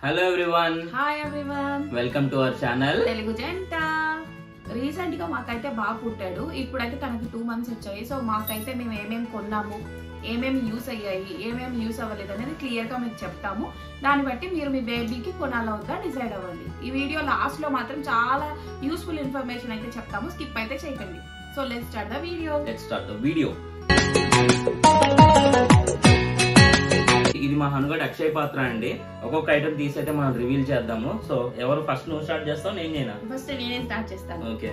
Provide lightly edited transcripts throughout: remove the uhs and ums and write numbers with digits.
Hello everyone. Hi everyone. Welcome to our channel. Telugu జంట. Recent గా మాకైతే బాబు పుట్టాడు. ఇప్పుడైతే తనకి 2 months వచ్చాయి. సో మాకైతే మేము ఏమేమి కొన్నాము, ఏమేమి యూస్ అయ్యాయి, ఏమేమి యూస్ అవ్వలేదు అనేది క్లియర్ గా మీకు చెప్తాము. దాన్ని బట్టి మీరు మీ బేబీకి కొనాలా వద్దా డిసైడ్ అవ్వండి. ఈ వీడియో లాస్ట్ లో మాత్రం చాలా యూస్ఫుల్ ఇన్ఫర్మేషన్ అయితే చెప్తాము. స్కిప్ అయితే చేయకండి. So let's start the video. ఇది మా హనుగడ్ అక్షయ పాత్ర అండి. ఒక్కొక్క ఐటమ్ తీసి అయితే మనం రివీల్ చేద్దాము. సో ఎవరు ఫస్ట్ నువ్వు స్టార్ట్ చేస్తావు, నేను చేయనా? ఫస్ట్ నేనే స్టార్ట్ చేస్తాను. ఓకే.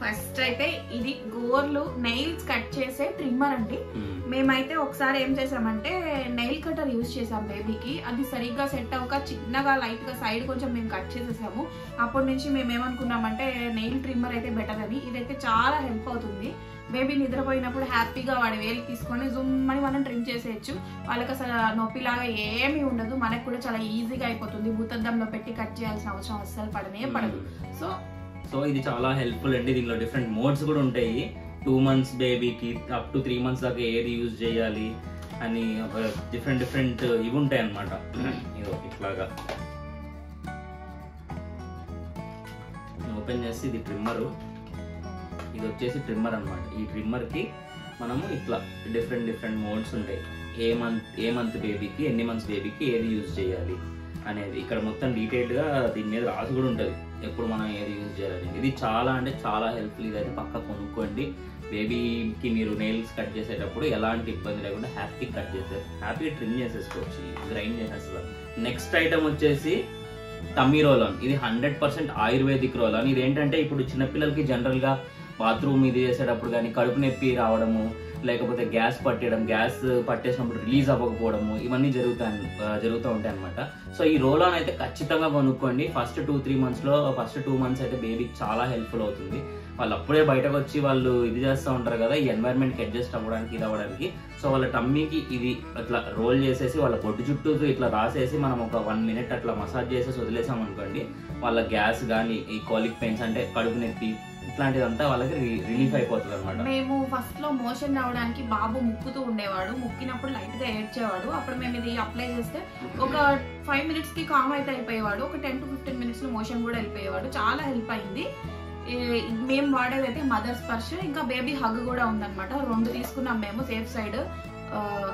ఫస్ట్ అయితే ఇది గోర్లు నెయిల్స్ కట్ చేసే ట్రిమ్మర్ అండి. మేమైతే ఒకసారి ఏం చేసామంటే నెయిల్ కటర్ యూజ్ చేసాం బేబీకి. అది సరిగ్గా సెట్ అవ్వక చిన్నగా లైట్ గా సైడ్ కొంచెం మేము కట్ చేసేసాము. అప్పటి నుంచి మేము ఏమనుకున్నామంటే నెయిల్ ట్రిమ్మర్ అయితే బెటర్ అని. ఇదైతే చాలా హెల్ప్ అవుతుంది. బేబీ నిద్రపోయినప్పుడు హ్యాపీగా వాడి వేలు తీసుకొని జూమ్ అని మనం ట్రిమ్ చేసేయచ్చు. వాళ్ళకి అసలు నొప్పిలాగా ఏమీ ఉండదు. మనకు కూడా చాలా ఈజీగా అయిపోతుంది. భూతద్దంలో పెట్టి కట్ చేయాల్సిన అవసరం అస్సలు పడదు. సో ఇది చాలా హెల్ప్ఫుల్ అండి. దీనిలో డిఫరెంట్ మోడ్స్ కూడా ఉంటాయి. 2 months బేబీకి అప్ టు 3 months దాకా ఏది యూజ్ చేయాలి అని డిఫరెంట్ ఇవి ఉంటాయి అన్నమాట. ఇట్లాగా ఓపెన్ చేసి ఇది ట్రిమ్మరు, ఇది వచ్చేసి ట్రిమ్మర్ అన్నమాట. ఈ ట్రిమ్మర్ కి మనము ఇట్లా డిఫరెంట్ మోడ్స్ ఉంటాయి. ఏ మంత్ బేబీకి, ఎన్ని మంత్స్ బేబీకి ఏది యూజ్ చేయాలి అనేది ఇక్కడ మొత్తం డీటెయిల్డ్ గా దీని మీద రాసి కూడా ఉంటుంది, ఎప్పుడు మనం ఏది యూజ్ చేయాలి. ఇది చాలా అంటే చాలా హెల్ప్ఫుల్. ఇది అయితే పక్కా కొనుక్కోండి. బేబీకి మీరు నెయిల్స్ కట్ చేసేటప్పుడు ఎలాంటి ఇబ్బంది లేకుండా హ్యాపీగా ట్రిమ్ చేసేసుకోవచ్చు, గ్రైండ్ చేసేస్తారు. నెక్స్ట్ ఐటమ్ వచ్చేసి టమ్మీ రోల్ ఆన్. ఇది 100% ఆయుర్వేదిక్ రోల్ ఆన్. ఇది ఏంటంటే ఇప్పుడు చిన్నపిల్లలకి జనరల్ గా బాత్రూమ్ ఇది చేసేటప్పుడు కానీ కడుపు నొప్పి రావడము, లేకపోతే గ్యాస్ పట్టేసినప్పుడు రిలీజ్ అవ్వకపోవడము, ఇవన్నీ జరుగుతూ ఉంటాయి అనమాట. సో ఈ రోల్ ఆన్ అయితే ఖచ్చితంగా కొనుక్కోండి. ఫస్ట్ 2-3 months అయితే బేబీకి చాలా హెల్ప్ఫుల్ అవుతుంది. వాళ్ళు అప్పుడే బయటకు వచ్చి వాళ్ళు ఇది చేస్తూ ఉంటారు కదా, ఈ ఎన్వైరన్మెంట్కి అడ్జస్ట్ అవ్వడానికి ఇది అవ్వడానికి. సో వాళ్ళ టమ్మీకి ఇది అట్లా రోల్ చేసేసి వాళ్ళ బొడ్డు చుట్టూ ఇట్లా రాసేసి మనం ఒక 1 minute అట్లా మసాజ్ చేసేసి వదిలేసాం అనుకోండి, వాళ్ళ గ్యాస్ కానీ ఈ కాలిక్ పెయిన్స్ అంటే కడుపు నొప్పి ఇట్లాంటిదంతా వాళ్ళకి రిలీఫ్ అయిపోతుంది అనమాట. మేము ఫస్ట్ లో మోషన్ రావడానికి బాబు ముక్కుతూ ఉండేవాడు. ముక్కినప్పుడు లైట్ గా ఏడ్చేవాడు. అప్పుడు మేము ఇది అప్లై చేస్తే ఒక 5 minutes కి కామ్ అయితే అయిపోయేవాడు. ఒక 10-15 minutes లో మోషన్ కూడా వెళ్ళిపోయేవాడు. చాలా హెల్ప్ అయింది. మేము వాడేది అయితే మదర్ స్పర్శ, ఇంకా బేబీ హగ్ కూడా ఉందన్నమాట. 2 తీసుకున్నాం మేము సేఫ్ సైడ్.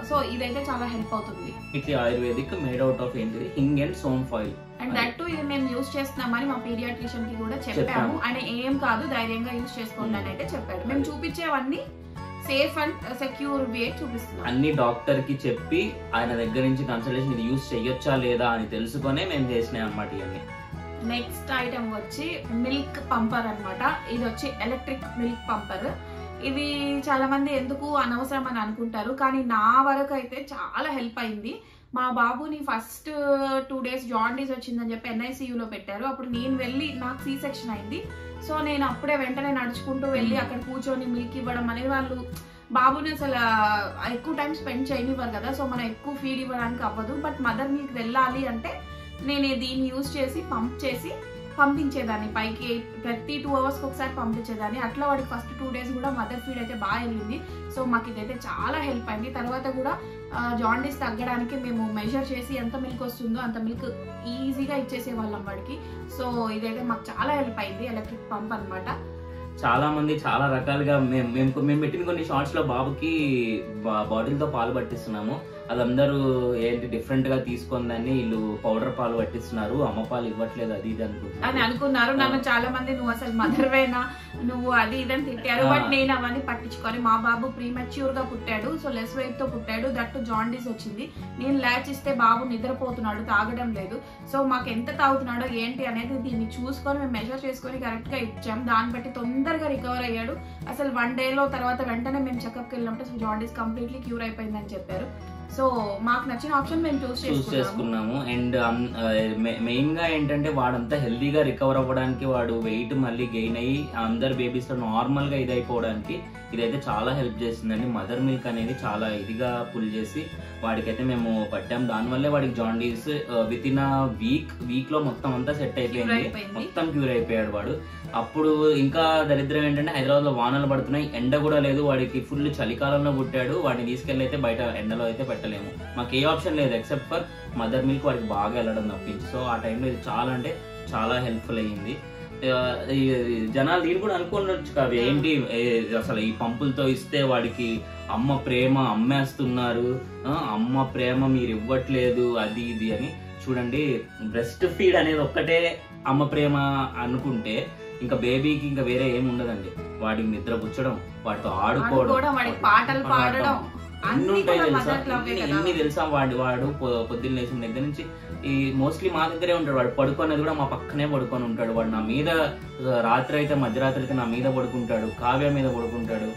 సో ఇదైతే చాలా హెల్ప్ అవుతుంది. ఇది ఆయుర్వేదిక్, మేడ్ అవుట్ ఆఫ్ ఏంటిది hing and some foil. And that to ఇది మేము యూజ్ చేస్తున్నామని మా పీడియాట్రిషియన్ కి కూడా చెప్పాము. ఆయన ఏం కాదు, ధైర్యంగా యూజ్ చేసుకోండి అని అయితే చెప్పాడు. మేము చూపించేవన్నీ సేఫ్ అండ్ సెక్యూర్ వే చూపిస్తున్నాం. అన్ని డాక్టర్ కి చెప్పి ఆయన దగ్గర నుంచి కన్సల్టేషన్ ఇది యూజ్ చేయొచ్చా లేదా అని తెలుసుకునే మేము చేసినాయి అన్నమాట ఇవన్నీ. నెక్స్ట్ ఐటమ్ వచ్చి మిల్క్ పంపర్ అన్నమాట. ఇది వచ్చి ఎలక్ట్రిక్ మిల్క్ పంపర్. ఇది చాలా మంది ఎందుకు అనవసరం అని అనుకుంటారు, కానీ నా వరకు అయితే చాలా హెల్ప్ అయింది. మా బాబుని ఫస్ట్ 2 days జాండీస్ వచ్చిందని చెప్పి NICUలో పెట్టారు. అప్పుడు నేను వెళ్ళి నాకు C-section అయింది. సో నేను అప్పుడే వెంటనే నడుచుకుంటూ వెళ్ళి అక్కడ కూర్చొని మిల్క్ ఇవ్వడం అనేది, వాళ్ళు బాబుని అసలు ఎక్కువ టైం స్పెండ్ చేయనివ్వరు కదా. సో మనం ఎక్కువ ఫీడ్ ఇవ్వడానికి అవ్వదు. బట్ మదర్ మిల్క్ వెళ్ళాలి అంటే నేను దీన్ని యూజ్ చేసి పంప్ చేసి పంపించేదాన్ని పైకి. ప్రతి 2 hours ఒకసారి పంపించేదాన్ని. అట్లా వాడికి ఫస్ట్ 2 days కూడా మదర్ ఫీడ్ అయితే బాగా వెళ్ళింది. సో మాకు ఇదైతే చాలా హెల్ప్ అయింది. తర్వాత కూడా జాండీస్ తగ్గడానికి మేము మెజర్ చేసి ఎంత మిల్క్ వస్తుందో అంత మిల్క్ ఈజీగా ఇచ్చేసే వాళ్ళం వాడికి. సో ఇదైతే మాకు చాలా హెల్ప్ అయింది, ఎలక్ట్రిక్ పంప్ అన్నమాట. చాలా మంది చాలా రకాలుగా మేము పెట్టిన కొన్ని షార్ట్స్ లో బాబుకి బాటిల్ తో పాలు పట్టిస్తున్నాము. అది అందరూ ఏంటి డిఫరెంట్ గా తీసుకుందని వీళ్ళు పౌడర్ పాలు పట్టిస్తున్నారు, అమ్మ పాలు ఇవ్వట్లేదు అది ఇది అని అనుకున్నారు. నన్ను చాలా మంది నువ్వు అసలు మదర్వేనా, నువ్వు అది ఇదని తిట్టారు. బట్ నేను అవన్నీ పట్టించుకొని, మా బాబు ప్రీమెచ్యూర్ గా పుట్టాడు. సో లెస్ వెయిట్ తో పుట్టాడు. దట్టు జాండీస్ వచ్చింది. నేను ల్యాచ్ ఇస్తే బాబు నిద్రపోతున్నాడు, తాగడం లేదు. సో మాకు ఎంత తాగుతున్నాడో ఏంటి అనేది దీన్ని చూసుకొని మేము మెజర్ చేసుకొని కరెక్ట్ గా ఇచ్చాం. దాన్ని బట్టి తొందరగా రికవర్ అయ్యాడు. అసలు 1 dayలో తర్వాత వెంటనే మేము చెకప్కి వెళ్ళినప్పుడు అసలు జాండీస్ కంప్లీట్లీ క్యూర్ అయిపోయిందని చెప్పారు. సో మాకు నచ్చిన ఆప్షన్ మేము చూస్ చేసుకున్నాము. అండ్ మెయిన్ గా ఏంటంటే వాడంతా హెల్దీగా రికవర్ అవ్వడానికి, వాడు వెయిట్ మళ్ళీ గెయిన్ అయ్యి అందరు బేబీస్ లో నార్మల్ గా ఇది అయిపోవడానికి ఇదైతే చాలా హెల్ప్ చేస్తుందండి. మదర్ మిల్క్ అనేది చాలా ఇదిగా పుల్ చేసి వాడికైతే మేము పట్టాం. దానివల్లే వాడికి జాండీస్ విత్ ఇన్ వీక్ లో మొత్తం అంతా సెట్ అయిపోయింది, మొత్తం క్యూర్ అయిపోయాడు వాడు. అప్పుడు ఇంకా దరిద్రం ఏంటంటే హైదరాబాద్ లో వానలు పడుతున్నాయి, ఎండ కూడా లేదు, వాడికి ఫుల్ చలికాలంలో పుట్టాడు. వాడిని తీసుకెళ్ళి అయితే బయట ఎండలో అయితే పెట్టలేము, మాకు ఏ ఆప్షన్ లేదు ఎక్సెప్ట్ ఫర్ మదర్ మిల్క్ వాడికి బాగా వెళ్ళడం తప్పించి. సో ఆ టైంలో ఇది చాలా అంటే చాలా హెల్ప్ఫుల్ అయ్యింది. జనాలు దీన్ని కూడా అనుకోవచ్చు కాదు, ఏంటి అసలు ఈ పంపులతో ఇస్తే వాడికి అమ్మ ప్రేమ అమ్మేస్తున్నారు, అమ్మ ప్రేమ మీరు ఇవ్వట్లేదు అది ఇది అని. చూడండి, బ్రెస్ట్ ఫీడ్ అనేది ఒక్కటే అమ్మ ప్రేమ అనుకుంటే ఇంకా బేబీకి ఇంకా వేరే ఏమి ఉండదండి. వాడికి నిద్ర పుచ్చడం, వాడితో ఆడుకోవడం, పాటలు పాడడం అన్ని ఉంటాయి తెలుసా, ఎన్ని తెలుసా. వాడు పొద్దున్న లేచిన దగ్గర నుంచి ఈ మోస్ట్లీ మా దగ్గరే ఉంటాడు. వాడు పడుకునేది కూడా మా పక్కనే పడుకొని ఉంటాడు. వాడు నా మీద రాత్రి అయితే మధ్యరాత్రి అయితే నా మీద పడుకుంటాడు, కావ్య మీద పడుకుంటాడు.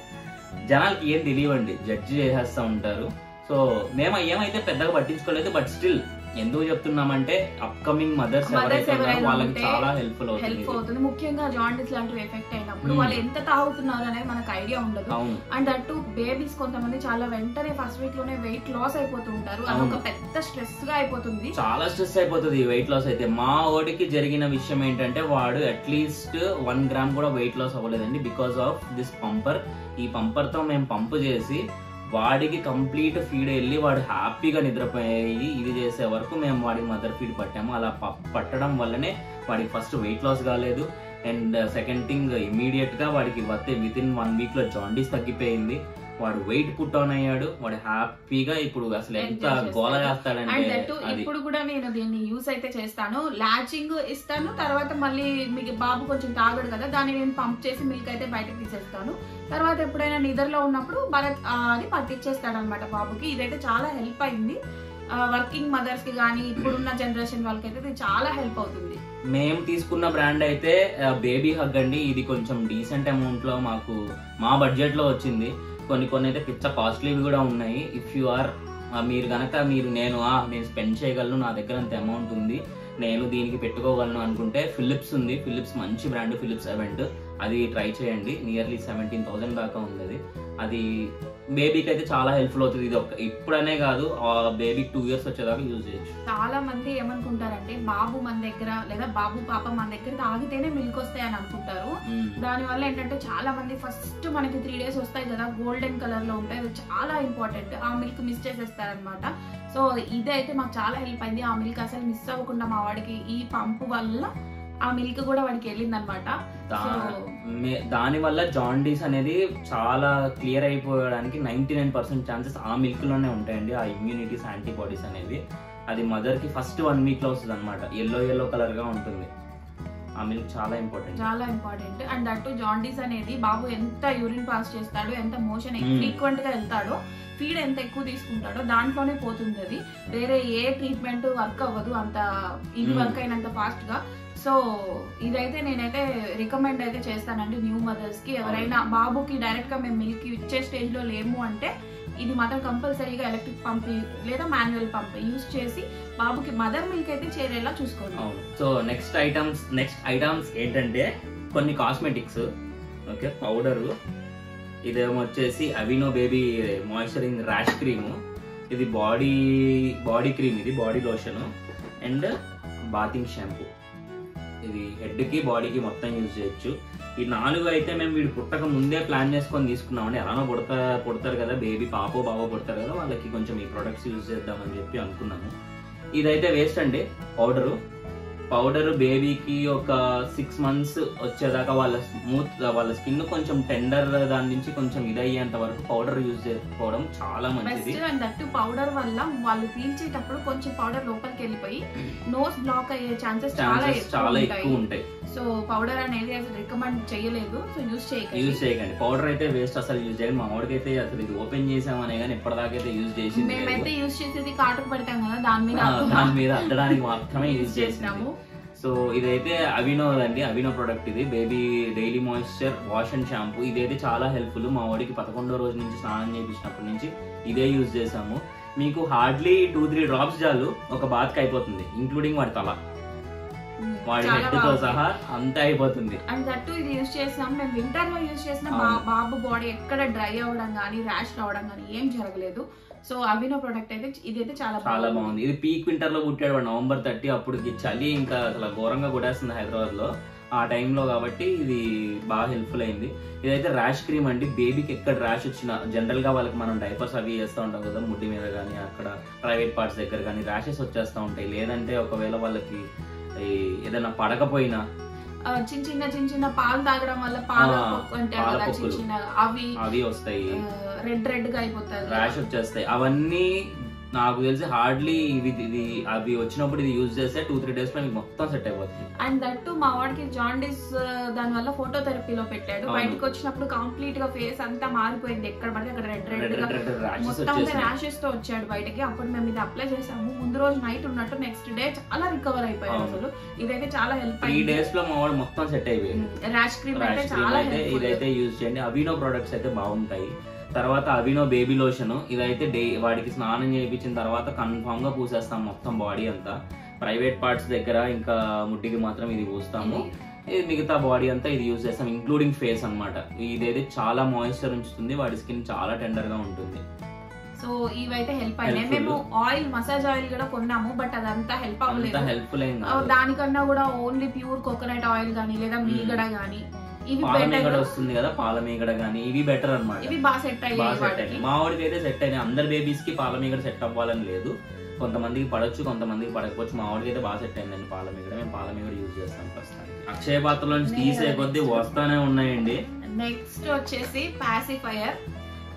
జనాలకి ఏం తెలియవండి, జడ్జి చేసేస్తా ఉంటారు. సో మేము ఏమైతే పెద్దగా పట్టించుకోలేదు. బట్ స్టిల్ ఎందుకు చెప్తున్నామంటే అప్కమింగ్ మదర్స్ ఎవరైతే వాళ్ళకి చాలా హెల్ప్ అవుతుంది. ముఖ్యంగా జాండీస్ లాంటివి ఎఫెక్ట్ అయినప్పుడు వాళ్ళు ఎంత తాగుతున్నారు అనేది మనకు ఐడియా ఉండదు. అండ్ అటు బేబీస్ కొంతమంది చాలా వెంటనే ఫస్ట్ వీక్ లోనే వెయిట్ లాస్ అయిపోతూ ఉంటారు. అది ఒక పెద్ద స్ట్రెస్ గా అయిపోతుంది, చాలా స్ట్రెస్ అయిపోతుంది వెయిట్ లాస్ అయితే. మా ఓడికి జరిగిన విషయం ఏంటంటే వాడు అట్లీస్ట్ 1 గ్రామ్ కూడా వెయిట్ లాస్ అవ్వలేదండి బికాస్ ఆఫ్ దిస్ పంపర్. ఈ పంపర్ తో మేము పంపు చేసి వాడికి కంప్లీట్ ఫీడ్ వెళ్ళి వాడు హ్యాపీగా నిద్రపోయి ఇది చేసే వరకు మేము వాడికి మదర్ ఫీడ్ పట్టాము. అలా పట్టడం వల్లనే వాడికి ఫస్ట్ వెయిట్ లాస్ కాలేదు. అండ్ సెకండ్ థింగ్, ఇమీడియట్ గా వాడికి విత్ ఇన్ 1 వీక్ లో జాండీస్ తగ్గిపోయింది. వాడు వెయిట్ పుట్ ఆన్ అయ్యాడు. వాడు హ్యాపీగా ఇప్పుడు అసలు ఎంత గోల చేస్తాడంటే. ఇప్పుడు కూడా నేను దీన్ని యూస్ అయితే చేస్తాను, లాచింగ్ ఇస్తాను, తర్వాత మళ్ళీ మీకు బాబు కొంచెం తాగడు కదా, దాన్ని నేను పంప్ చేసి మిల్క్ అయితే బయటకు తీసేస్తాను. తర్వాత ఎప్పుడైనా నిద్రలో ఉన్నప్పుడు భరత్ అది పట్టించేస్తాడు అనమాట బాబుకి. ఇదైతే చాలా హెల్ప్ అయింది వర్కింగ్ మదర్స్ కి కానీ ఇప్పుడున్న జనరేషన్ వాళ్ళకైతే ఇది చాలా హెల్ప్ అవుతుంది. మేము తీసుకున్న బ్రాండ్ అయితే బేబీ హగ్ అండి. ఇది కొంచెం డీసెంట్ అమౌంట్ లో మాకు మా బడ్జెట్ లో వచ్చింది. కొన్ని అయితే పిచ్చ కాస్ట్లీవి కూడా ఉన్నాయి. ఇఫ్ యు ఆర్ మీరు గనక నేను స్పెండ్ చేయగలను, నా దగ్గర అంత అమౌంట్ ఉంది, నేను దీనికి పెట్టుకోగలను అనుకుంటే ఫిలిప్స్ ఉంది. ఫిలిప్స్ మంచి బ్రాండ్, ఫిలిప్స్ ఎవెంట్, అది ట్రై చేయండి. నియర్లీ 17,000 దాకా ఉంది. అది బేబీకి అయితే చాలా హెల్ప్ఫుల్ అవుతుంది. ఇది ఇప్పుడనే కాదు, బేబీకి 2 years వచ్చేదాకా యూజ్ చేయొచ్చు. చాలా మంది ఏమనుకుంటారంటే బాబు మన దగ్గర లేదా బాబు పాప మన దగ్గర తాగితేనే మిల్క్ వస్తాయి అని అనుకుంటారు. దాని వల్ల ఏంటంటే చాలా మంది ఫస్ట్ మనకి 3 days వస్తాయి కదా, గోల్డెన్ కలర్ లో ఉంటాయి, అది చాలా ఇంపార్టెంట్. ఆ మిల్క్ మిస్ చేసేస్తారనమాట. సో ఇదైతే మాకు చాలా హెల్ప్ అయింది. ఆ మిల్క్ అసలు మిస్ అవ్వకుండా మా వాడికి ఈ పంపు వల్ల ఆ మిల్క్ కూడా వాడికి వెళ్ళింది అనమాట. దాని వల్ల జాండీస్ అనేది చాలా క్లియర్ అయిపోవడానికి 99% ఛాన్సెస్ ఆ మిల్క్ లోనే ఉంటాయండి. ఆ ఇమ్యూనిటీస్, యాంటీబాడీస్ అనేది అది మదర్ కి ఫస్ట్ 1 week లో వస్తుంది అనమాట. ఎల్లో కలర్ గా ఉంటుంది. ఆ మిల్క్ చాలా ఇంపార్టెంట్. అండ్ అటు జాండీస్ అనేది బాబు ఎంత యూరిన్ పాస్ చేస్తాడో, ఎంత మోషన్ ఫ్రీక్వెంట్ గా వెళ్తాడో, ఫీడ్ ఎంత ఎక్కువ తీసుకుంటాడో దాంట్లోనే పోతుంది. అది వేరే ఏ ట్రీట్మెంట్ వర్క్ అవ్వదు అంత, ఇది వర్క్ అయినంత ఫాస్ట్ గా. సో ఇదైతే నేనైతే రికమెండ్ అయితే చేస్తానండి న్యూ మదర్స్ కి. ఎవరైనా బాబుకి డైరెక్ట్ గా మేము మిల్క్ ఇచ్చే స్టేజ్ లో లేము అంటే ఇది మాత్రం కంపల్సరీగా ఎలక్ట్రిక్ పంప్ లేదా మాన్యువల్ పంప్ యూజ్ చేసి బాబుకి మదర్ మిల్క్ అయితే చేరేలా చూసుకోండి. సో నెక్స్ట్ ఐటమ్స్ ఏంటంటే కొన్ని కాస్మెటిక్స్. ఓకే, పౌడరు, ఇదేమో వచ్చేసి అవినో బేబీ మాయిశ్చరింగ్ ర్యాష్ క్రీము, ఇది బాడీ క్రీమ్, ఇది body lotion, and bathing shampoo. ఇది హెడ్ కి బాడీకి మొత్తం యూజ్ చేయొచ్చు. ఈ 4 అయితే మేము వీడు పుట్టక ముందే ప్లాన్ చేసుకొని తీసుకున్నామండి. ఎలానో పుడతారు కదా, బేబీ పాపో బాబో పుడతారు కదా, వాళ్ళకి కొంచెం ఈ ప్రొడక్ట్స్ యూజ్ చేద్దామని చెప్పి అనుకున్నాము. ఇదైతే వేస్ట్ అండి. పౌడర్ బేబీకి ఒక 6 months వచ్చేదాకా వాళ్ళ స్కిన్ కొంచెం టెండర్, దాని నుంచి కొంచెం ఇదయ్యేంత వరకు పౌడర్ యూజ్ చేసుకోవడం చాలా మంచిది. పౌడర్ వల్ల వాళ్ళు పీల్చేటప్పుడు కొంచెం పౌడర్ లోపలికి వెళ్ళిపోయి నోస్ బ్లాక్ అయ్యే ఛాన్సెస్ చాలా ఎక్కువ ఉంటాయి. సో పౌడర్ అనేది రికమెండ్ చేయలేదు. సో యూజ్ చేయకండి. పౌడర్ అయితే వేస్ట్, అసలు యూజ్ చేయండి. మా వాడికైతే అసలు ఇది ఓపెన్ చేసామనే కానీ ఇప్పటిదాకా అయితే యూజ్ చేసి, మేమైతే యూజ్ చేసేది కాటుకు పెడతాం కదా, దాని మీద అద్దడానికి మాత్రమే యూజ్ చేసినాము. సో ఇదైతే అవినో అండి, అవినో ప్రొడక్ట్. ఇది baby daily moisture wash and shampoo. ఇదైతే చాలా హెల్ప్ఫుల్. మా వాడికి 11వ రోజు నుంచి స్నానం చేయించినప్పటి నుంచి ఇదే యూజ్ చేసాము. మీకు హార్డ్లీ 2-3 drops చాలు ఒక బాత్ కి అయిపోతుంది, ఇంక్లూడింగ్ వాడి తల, వాడి హెడ్ తో సహా అంతా అయిపోతుంది. అండ్ దట్టు ఇది యూజ్ చేసినాం మేము వింటర్ లో యూజ్ చేసిన బాబు బాడీ ఎక్కడ డ్రై అవ్వడం కానీ ర్యాష్ రావడం కానీ ఏం జరగలేదు. సో అవినో ప్రొడక్ట్ అయితే ఇదైతే చాలా బాగుంది. ఇది పీక్ వింటర్ లో పుట్టాడు November 30. అప్పుడు చలి ఇంకా అసలు ఘోరంగా కొట్టేస్తుంది హైదరాబాద్ లో ఆ టైంలో, కాబట్టి ఇది బాగా హెల్ప్ఫుల్ అయింది. ఇదైతే ర్యాష్ క్రీమ్ అండి. బేబీకి ఎక్కడ ర్యాష్ వచ్చినా, జనరల్ గా వాళ్ళకి మనం డైపర్స్ అవి చేస్తూ ఉంటాం కదా, ముడ్డి మీద కానీ అక్కడ ప్రైవేట్ పార్ట్స్ దగ్గర కానీ ర్యాషెస్ వచ్చేస్తూ ఉంటాయి. లేదంటే ఒకవేళ వాళ్ళకి ఏదైనా పడకపోయినా చిన్న చిన్న పాలు తాగడం వల్ల పాలు అవి వస్తాయి, రెడ్ గా అయిపోతాయి, ర్యాష్ వచ్చేస్తాయి. అవన్నీ నాకు తెలిసి హార్డ్లీ అవి వచ్చినప్పుడు ఇది యూజ్ చేస్తే 2-3 days లో మీకు మొత్తం సెట్ అయిపోతుంది. అండ్ దట్టు మా వాడికి జాండీస్ దాని వల్ల ఫోటోథెరపీలో పెట్టాడు. బయటకు వచ్చినప్పుడు కంప్లీట్ గా ఫేస్ అంతా మారిపోయింది, ఎక్కడ పడితే అక్కడ రెడ్ మొత్తం ర్యాషెస్ తో వచ్చాడు బయటకి. అప్పుడు మేము ఇది అప్లై చేసాము. ముందు రోజు నైట్ ఉన్నట్టు నెక్స్ట్ డే చాలా రికవర్ అయిపోయాడు. అసలు ఇదైతే చాలా హెల్ప్ అయింది. 3 days లో మా వాడు మొత్తం సెట్ అయిపోయింది. ర్యాష్ క్రీమ్ అయితే చాలా ఇదైతే యూజ్ చేయండి. అవినో ప్రొడక్ట్స్ అయితే బాగుంటాయి. తర్వాత అవినో బేబీ లోషన్, ఇదైతే వాడికి స్నానం చేయించిన తర్వాత కన్ఫామ్ గా పూసేస్తాం మొత్తం బాడీ అంతా. ప్రైవేట్ పార్ట్స్ దగ్గర ఇంకా ముడ్డికి మాత్రం ఇది పూస్తాము. మిగతా బాడీ అంతా ఇది యూజ్ చేస్తాం, ఇంక్లూడింగ్ ఫేస్ అన్నమాట. ఇదైతే చాలా మాయిశ్చర్ ఉంచుతుంది, వాడి స్కిన్ చాలా టెండర్ గా ఉంటుంది. సో ఇవైతే హెల్ప్ అయినాయి. మేము ఆయిల్, మసాజ్ ఆయిల్ కూడా కొన్నాము, బట్ అదంతా హెల్ప్ అవ్వలేదు. హెల్ప్ఫుల్ దానికన్నా కూడా ఓన్లీ ప్యూర్ కోకోనట్ ఆయిల్ గానీ లేదా మీగడ గానీ పాలమీగడ వస్తుంది కదా, పాలమీగడ గానీ ఇవి బెటర్ అన్నమాట. ఇవి బాగా సెట్ అయ్యాయి. మా వాడికి అయితే సెట్ అయినాయి. అందరి బేబీస్ కి పాలమీగడ సెట్ అవ్వాలని లేదు, కొంతమందికి పడొచ్చు, కొంతమందికి పడకపోవచ్చు. మా వాడికి అయితే బాగా సెట్ అయిందండి పాలమీగడ. మేము పాలమీగడ యూజ్ చేస్తాం ప్రస్తుతానికి. అక్షయ పాత్రలో నుంచి తీసే కొద్దీ వస్తానే ఉన్నాయండి. నెక్స్ట్ వచ్చేసి పాసిఫైయర్.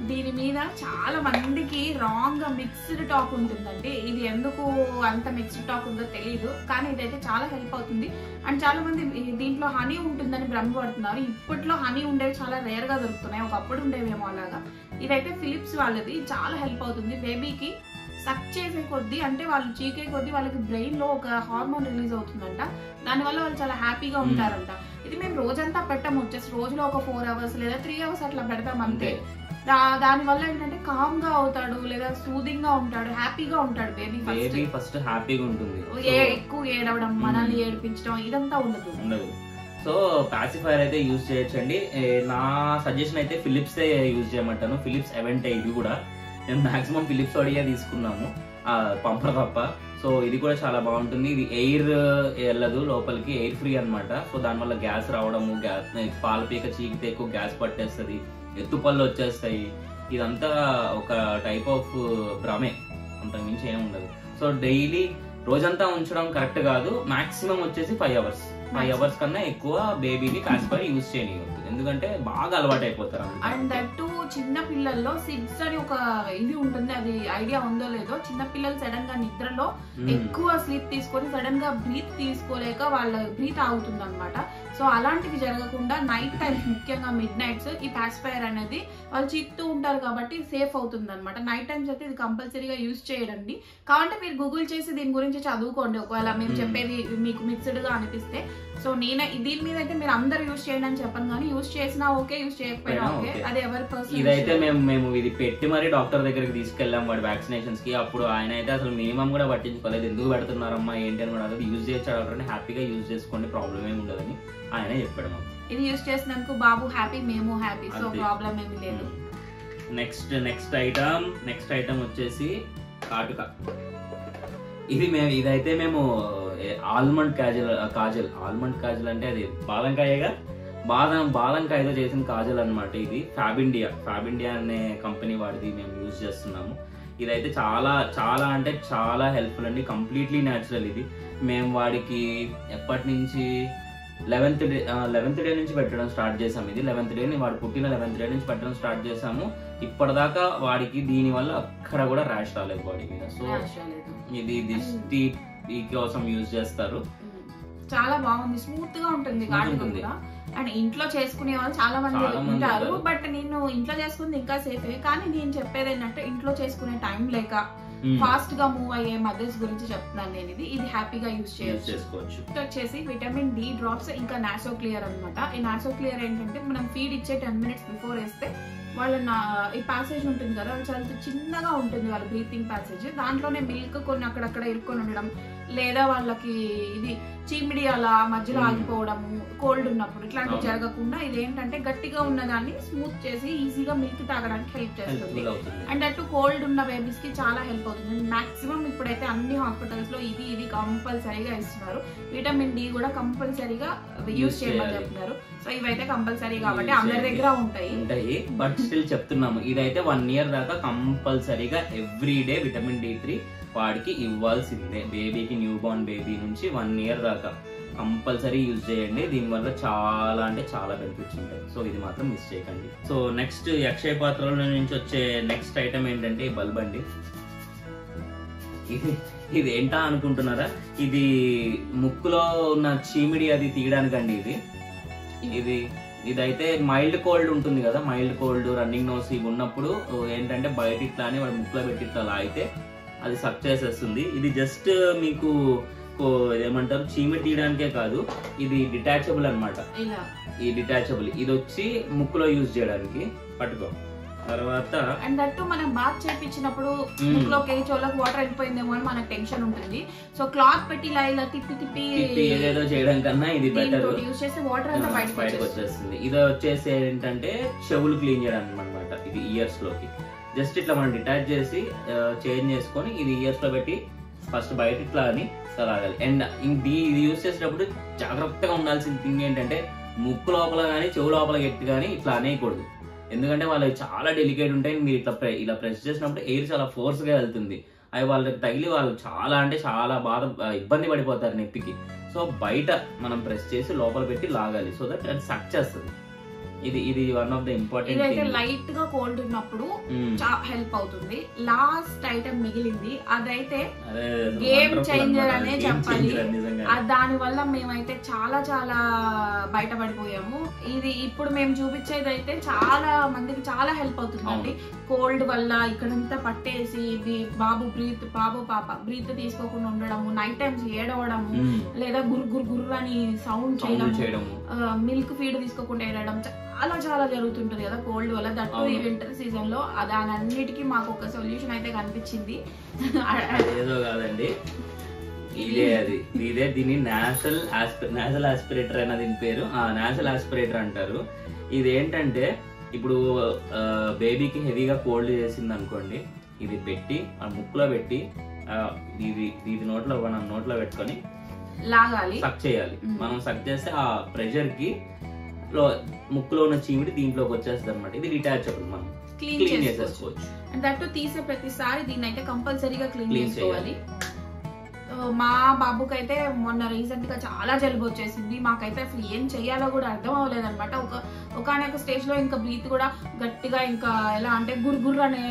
దీని మీద చాలా మందికి రాంగ్ గా మిక్స్డ్ టాక్ ఉంటుందండి. ఇది ఎందుకు అంత మిక్స్డ్ టాక్ ఉందో తెలియదు, కానీ ఇదైతే చాలా హెల్ప్ అవుతుంది. అండ్ చాలా మంది దీంట్లో హనీ ఉంటుందని భ్రమపడుతున్నారు. ఇప్పట్లో హనీ ఉండేవి చాలా రేర్ గా దొరుకుతున్నాయి, ఒకప్పుడు ఉండేవేమో అలాగా. ఇదైతే ఫిలిప్స్ వాళ్ళది, చాలా హెల్ప్ అవుతుంది. బేబీకి సక్ చేసే కొద్దీ, అంటే వాళ్ళు చీకే కొద్దీ వాళ్ళకి బ్రెయిన్ లో ఒక హార్మోన్ రిలీజ్ అవుతుందంట. దానివల్ల వాళ్ళు చాలా హ్యాపీగా ఉంటారంట. ఇది మేము రోజంతా పెట్టాము, వచ్చేసి రోజులో ఒక 4 hours లేదా 3 hours అట్లా పెడతాం అంతే. దాని వల్ల ఏంటంటే కామ్ గా అవుతాడు, లేదా సూదింగ్ గా ఉంటాడు, హ్యాపీగా ఉంటాడు. బేబీ ఫస్ట్ హ్యాపీగా ఉంటుంది. ఎక్కువ ఏడవడం, మనల్ని ఏడిపించడం ఇదంతా ఉండదు. సో పాసిఫైర్ అయితే యూజ్ చేయొచ్చండి. నా సజెషన్ అయితే ఫిలిప్స్ యూజ్ చేయమంటాను. ఫిలిప్స్ ఎవెంటే ఇది కూడా మేము మాక్సిమం ఫిలిప్స్ అడిగే తీసుకున్నాము పంపర్ తప్ప. సో ఇది కూడా చాలా బాగుంటుంది. ఇది ఎయిర్ వెళ్ళదు లోపలికి, ఎయిర్ ఫ్రీ అన్నమాట. సో దానివల్ల గ్యాస్ రావడము, పాల పీక చీకితే ఎక్కువ గ్యాస్ పట్టేస్తుంది, ఎత్తుపళ్ళు వచ్చేస్తాయి. ఇదంతా ఒక టైప్ ఆఫ్ భ్రమే, అంతకు మించి ఏమి ఉండదు. సో డైలీ రోజంతా ఉంచడం కరెక్ట్ కాదు. మాక్సిమం వచ్చేసి 5 hours. 5 hours కన్నా ఎక్కువ బేబీని పాసిఫైర్ యూజ్ చేయనివ్వద్దు, ఎందుకంటే బాగా అలవాటు అయిపోతారు. అండ్ దట్టు చిన్న పిల్లల్లో సిడ్స్ అని ఒక ఇది ఉంటుంది, అది ఐడియా ఉందో లేదో. చిన్న పిల్లలు సడన్ గా నిద్రలో ఎక్కువ స్లీప్ తీసుకొని సడన్ గా బ్రీత్ తీసుకోలేక వాళ్ళ బ్రీత్ ఆగుతుంది అనమాట. సో అలాంటివి జరగకుండా నైట్ టైమ్స్, ముఖ్యంగా మిడ్ నైట్స్, ఈ పాసిఫైర్ అనేది వాళ్ళు చీకుతూ ఉంటారు కాబట్టి సేఫ్ అవుతుంది అనమాట. నైట్ టైమ్స్ అయితే ఇది కంపల్సరీగా యూజ్ చేయడండి. కాబట్టి మీరు గూగుల్ చేసి దీని గురించి చదువుకోండి, ఒకవేళ మేము చెప్పేది మీకు మిక్స్డ్ గా అనిపిస్తే. సో దీని మీద అయితే మీరు అందరు యూజ్ చేయండి అని చెప్పను, కానీ యూజ్ చేసినా ఓకే, యూజ్ చేయకపోయినా ఓకే, అది ఎవరి పర్సన్. ఇదైతే మేము ఇది పెట్టి మరి డాక్టర్ దగ్గరికి తీసుకెళ్ళాం వాడి వ్యాక్సినేషన్స్ కి. అప్పుడు ఆయన అయితే అసలు మినిమం కూడా పట్టించుకోలేదు, ఎందుకు పెడుతున్నారమ్మా ఏంటి అని కూడా. యూజ్ చేయొచ్చు డాక్టర్, హ్యాపీగా యూజ్ చేసుకోండి, ప్రాబ్లం ఏమి ఉండదని ఆయన చెప్పాడు మాకు. ఇది యూజ్ చేసినందుకు బాబు హ్యాపీ, మేము హ్యాపీ, సో ప్రాబ్లం ఏమి లేదు. నెక్స్ట్ ఐటమ్ వచ్చేసి కాటుక. ఇదైతే మేము ఆల్మండ్ కాజల్ అంటే అది బాదంకాయగా, బాదంకాయతో చేసిన కాజల్ అన్నమాట. ఇది ఫ్యాబ్ ఇండియా అనే కంపెనీ వాడిది మేము యూజ్ చేస్తున్నాము. ఇదైతే చాలా చాలా అంటే చాలా హెల్ప్ఫుల్ అండి, కంప్లీట్లీ న్యాచురల్. ఇది మేము వాడికి ఎప్పటి నుంచి 11th డే నుంచి పెట్టడం స్టార్ట్ చేసాము. ఇది 11th డే, వాడు పుట్టిన 11th డే నుంచి పెట్టడం స్టార్ట్ చేసాము. ఇప్పటిదాకా వాడికి దీని వల్ల అక్కడ కూడా ర్యాష్ రాలేదు బాడీ మీద. సో ఇది దిష్టి కోసం యూజ్ చేస్తారు. చాలా బాగుంది, స్మూత్ గా ఉంటుంది. అండ్ ఇంట్లో చేసుకునే వాళ్ళు చాలా మంది ఉంటారు, బట్ నేను ఇంట్లో చేసుకుంది ఇంకా సేఫే. కానీ నేను చెప్పేది ఏంటంటే ఇంట్లో చేసుకునే టైం లేక ఫాస్ట్ గా మూవ్ అయ్యే మదర్స్ గురించి చెప్తున్నాను నేను. ఇది హ్యాపీగా యూజ్ చేసుకోవచ్చు. వచ్చేసి విటమిన్ డి డ్రాప్స్, ఇంకా నాసో క్లియర్ అనమాట. ఈ నాసో క్లియర్ ఏంటంటే మనం ఫీడ్ ఇచ్చే 10 minutes బిఫోర్ వేస్తే వాళ్ళ ఈ ప్యాసేజ్ ఉంటుంది కదా, అది చాలా చిన్నగా ఉంటుంది వాళ్ళ బ్రీతింగ్ ప్యాసేజ్. దాంట్లోనే మిల్క్ కొన్ని అక్కడక్కడ ఇరుక్కొని ఉండడం, లేదా వాళ్ళకి ఇది చీమిడి అలా మధ్యలో ఆగిపోవడము, కోల్డ్ ఉన్నప్పుడు ఇట్లాంటివి జరగకుండా ఇదేంటంటే గట్టిగా ఉన్నదాన్ని స్మూత్ చేసి ఈజీగా మిల్క్ తాగడానికి హెల్ప్ చేస్తుంది. అండ్ అటు కోల్డ్ ఉన్న బేబీస్ కి చాలా హెల్ప్ అవుతుంది. మాక్సిమం ఇప్పుడైతే అన్ని హాస్పిటల్స్ లో ఇది కంపల్సరీగా ఇస్తున్నారు. విటమిన్ డి కూడా కంపల్సరీగా యూజ్ చేయమని చెప్తున్నారు. సో ఇవైతే కంపల్సరీ కాబట్టి అందరి దగ్గర ఉంటాయి. బట్ స్టిల్ చెప్తున్నాము, ఇదైతే 1 year దాకా కంపల్సరీగా ఎవ్రీడే విటమిన్ D3 వాడికి ఇవ్వాల్సిందే. బేబీకి, న్యూ బోర్న్ బేబీ నుంచి 1 year దాకా కంపల్సరీ యూజ్ చేయండి. దీనివల్ల చాలా అంటే చాలా బెనిఫిట్స్ ఉంటాయి. సో ఇది మాత్రం మిస్ చేయకండి. సో నెక్స్ట్ అక్షయ పాత్రల నుంచి వచ్చే నెక్స్ట్ ఐటమ్ ఏంటంటే ఈ బల్బ్ అండి. ఇది ఏంటా అనుకుంటున్నారా? ఇది ముక్కులో ఉన్న చీమిడి అది తీయడానికండి. ఇదైతే మైల్డ్ కోల్డ్ ఉంటుంది కదా, మైల్డ్ కోల్డ్, రన్నింగ్ నోస్ ఇవి ఉన్నప్పుడు ఏంటంటే బయట ఇట్లా అని వాడు ముక్కులో పెట్టి ఇట్లా లాగితే అది సక్ చేసేస్తుంది. ఇది జస్ట్ మీకు ఏమంటారు చీమిడి తీయడానికే కాదు, ఇది డిటాచబుల్ అన్నమాట. ఈ డిటాచబుల్ ఇది వచ్చి ముక్కులో యూజ్ చేయడానికి. పట్టుకో. తర్వాత అండ్ దట్టు మనం బాత్ చేయించినప్పుడు ముక్కులోకి చోళ్ళకి వాటర్ వెళ్ళిపోయిందేమో అని మనకు టెన్షన్ ఉంటుంది. సో క్లాత్ పెట్టి ఇలా తిప్పి ఏదేదో చేయడం కన్నా ఇది బెటర్. యూజ్ చేస్తే వాటర్ అంతా బయటకు వచ్చేస్తుంది. ఇది వచ్చేసి ఏంటంటే చెవులు క్లీన్ చేయడానికి అనమాట. ఇది ఇయర్స్ లోకి జస్ట్ ఇట్లా మనం డిటాచ్ చేసి చేంజ్ చేసుకొని ఇది ఇయర్స్ లో పెట్టి ఫస్ట్ బయట ఇట్లా అని లాగాలి. అండ్ ఇది యూజ్ చేసేటప్పుడు జాగ్రత్తగా ఉండాల్సిన థింగ్ ఏంటంటే ముక్కు లోపల కానీ చెవు లోపల గట్టి కానీ ఇట్లా అనేయకూడదు. ఎందుకంటే వాళ్ళకి చాలా డెలికేట్ ఉంటాయి. మీరు ఇలా ప్రెస్ చేసినప్పుడు ఎయిర్ చాలా ఫోర్స్ గా వెళ్తుంది. అవి వాళ్ళకి తగిలి వాళ్ళు చాలా అంటే చాలా ఇబ్బంది పడిపోతారు నొప్పికి. సో బయట మనం ప్రెస్ చేసి లోపల పెట్టి లాగాలి. సో దట్ అది సక్ చేస్తుంది. ఇది వన్ ఆఫ్ ద ఇంపార్టెంట్. ఇదైతే లైట్ గా కోల్డ్ ఉన్నప్పుడు హెల్ప్ అవుతుంది. లాస్ట్ ఐటమ్ మిగిలింది, అదైతే గేమ్ చేంజర్ అనే చెప్పాలి. దాని వల్ల మేమైతే చాలా చాలా బయటపడిపోయాము. ఇది ఇప్పుడు మేము చూపించేది అయితే చాలా మందికి చాలా హెల్ప్ అవుతుందండి. కోల్డ్ వల్ల ఇక్కడంతా పట్టేసి బాబు పాప బ్రీత్ తీసుకోకుండా ఉండడము, నైట్ టైమ్స్ ఏడవడము, లేదా గుర్రు అని సౌండ్ చేయడము, మిల్క్ ఫీడ్ తీసుకోకుండా ఏడవడం చాలా చాలా జరుగుతుంటది కదా కోల్డ్ వల్ల. దట్టు ఈ వింటర్ సీజన్ లో దానన్నిటికీ మాకు ఒక సొల్యూషన్ అయితే కనిపించింది. ఏదో కాదండి, ఇదే దీన్ని నాసల్ ఆస్పిరేటర్ అయినా దీని పేరు నాసల్ ఆస్పిరేటర్ అంటారు. ఇది ఏంటంటే ఇప్పుడు బేబీకి హెవీగా కోల్డ్ చేసింది అనుకోండి, ఇది పెట్టి ఆ ముక్కులో పెట్టి ఇది మనం నోట్లో పెట్టుకొని లాగాలి, సక్ చేయాలి. మనం సక్ చేస్తే ఆ ప్రెషర్ కి ముక్కులో ఉన్న చీమిడి దీంట్లోకి వచ్చేస్తుంది అనమాట. ఇది డిటాచబుల్, మనం క్లీన్ చేసేసుకోవచ్చు. అండ్ దట్టు తీసే ప్రతిసారి దీన్ని అయితే కంపల్సరీగా క్లీన్ చేసుకోవాలి. మా బాబుకి అయితే మొన్న రీసెంట్ గా చాలా జలుబు వచ్చేసింది. మాకైతే అసలు ఏం చెయ్యాలో కూడా అర్థం అవ్వలేదు అనమాట. ఒకనొక స్టేజ్ లో ఇంకా బ్రీత్ కూడా గట్టిగా ఇంకా ఎలా అంటే గుర్గుర్ అనే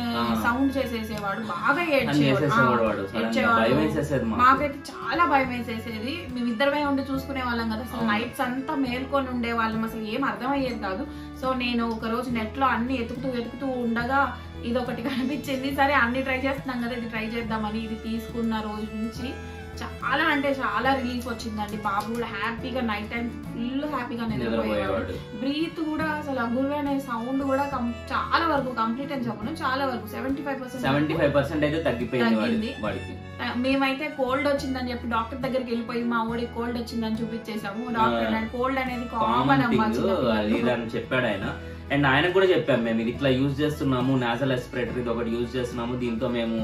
సౌండ్ చేసేసేవాడు, బాగా ఏడ్చేవాడు. మాకైతే చాలా భయం వేసేసేది. మేమిద్దరమే ఉండి చూసుకునే వాళ్ళం కదా, అసలు నైట్స్ అంతా మేల్కొని ఉండే వాళ్ళం, అసలు ఏం అర్థమయ్యేది కాదు. సో నేను ఒక రోజు నెట్ లో అన్ని వెతుకుతూ ఉండగా ఇది ఒకటి కనిపించింది. సరే అన్ని ట్రై చేస్తున్నాం కదా, ఇది ట్రై చేద్దామని ఇది తీసుకున్న రోజు నుంచి చాలా అంటే చాలా రిలీఫ్ వచ్చిందండి. బాబు కూడా హ్యాపీగా నైట్ టైం ఫుల్ హ్యాపీగా నిద్రపోయేవాడు. బ్రీత్ కూడా అసలు గుర్రు అనే సౌండ్ కూడా చాలా వరకు కంప్లీట్ అని చెప్పను, చాలా వరకు 75% అయితే తగ్గిపోయింది. మేమైతే కోల్డ్ వచ్చిందని చెప్పి డాక్టర్ దగ్గరికి వెళ్ళిపోయి మా ఊడికి కోల్డ్ వచ్చిందని చూపించేసాము. డాక్టర్ కోల్డ్ అనేది కామన్ అని చెప్పాడు ఆయన. అండ్ ఆయనకు కూడా చెప్పాము, మేము ఇది ఇట్లా యూజ్ చేస్తున్నాము, నాసల్ ఆస్పిరేటర్ ఇది ఒకటి యూజ్ చేస్తున్నాము, దీంతో మేము